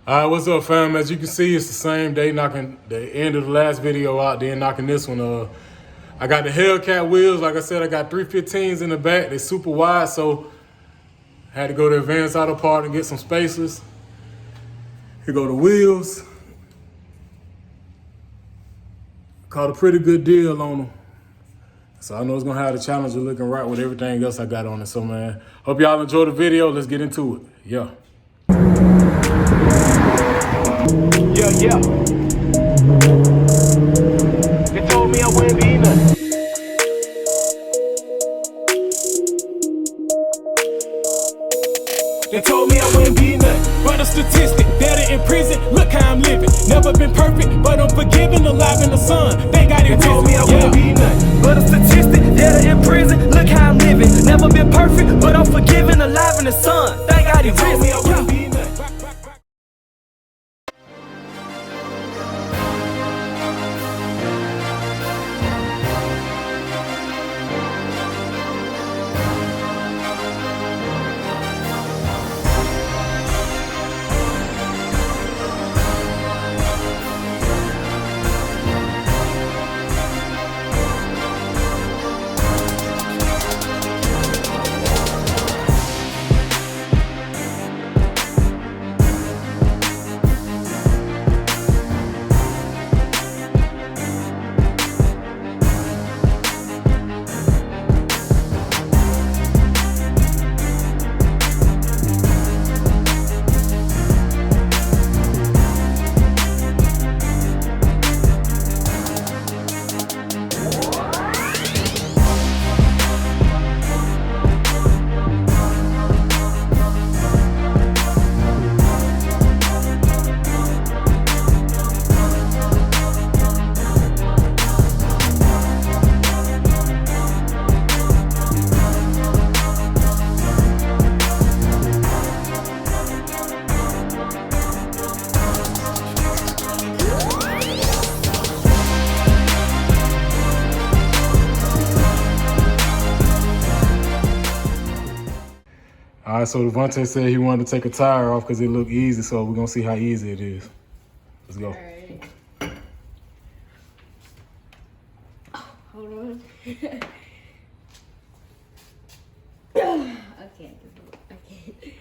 What's up, fam? As you can see, it's the same day, knocking the end of the last video out, then knocking this one. I got the HELLCAT wheels. Like I said, I got 315s in the back. They're super wide, so I had to go to Advanced Auto Part and get some spacers. Here go the wheels. Caught a pretty good deal on them. So I know it's gonna have the challenge of looking right with everything else I got on it. So man, hope y'all enjoy the video. Let's get into it. Yeah. Yeah. They told me I wouldn't be nothing. They told me I wouldn't be nothing. But a statistic, data in prison, look how I'm living. Never been perfect, but I'm forgiven, alive in the sun. Thank God they told me I wouldn't be nothing. But a statistic, data in prison, look how I'm living. Never been perfect, but I'm forgiven, alive in the sun. Thank God they told me I wouldn't be nothing. All right, so Devontae said he wanted to take a tire off because it looked easy, so we're gonna see how easy it is. Let's go. All right. Oh, hold on. I can't do it. I can't.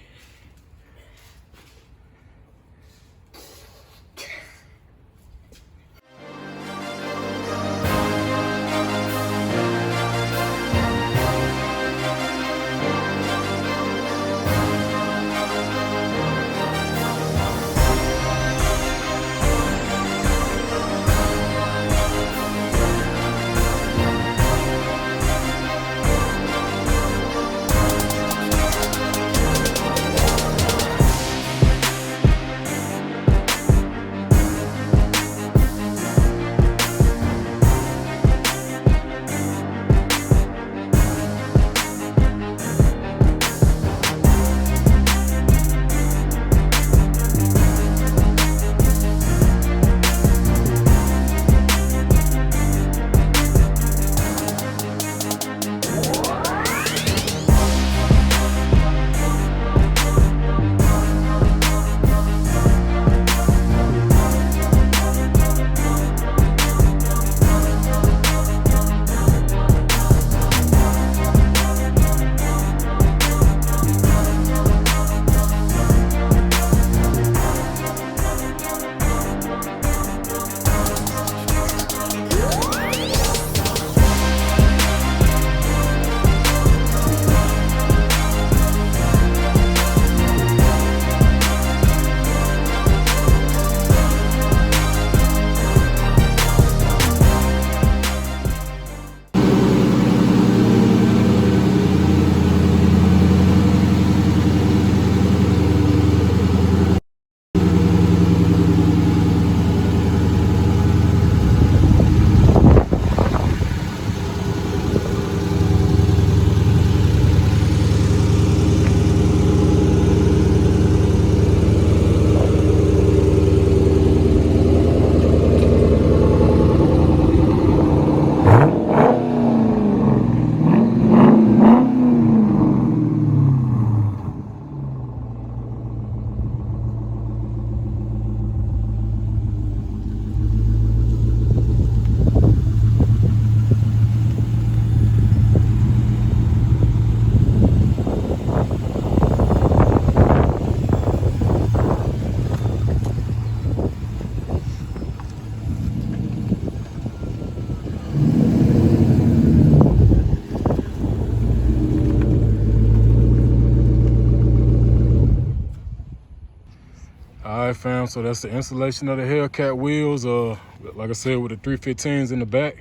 All right, fam, so that's the installation of the HELLCAT wheels. Like I said, with the 315s in the back.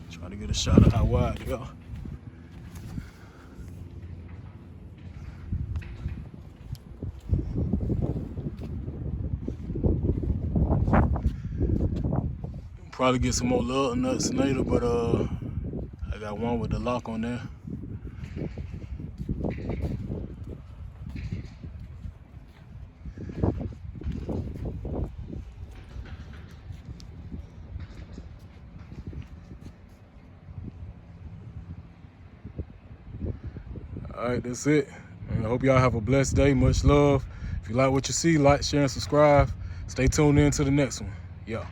Trying to get a shot of how wide they are. Probably get some more lug nuts later, but I got one with the lock on there. All right, that's it. I hope y'all have a blessed day. Much love. If you like what you see, like, share, and subscribe. Stay tuned in to the next one. Yeah.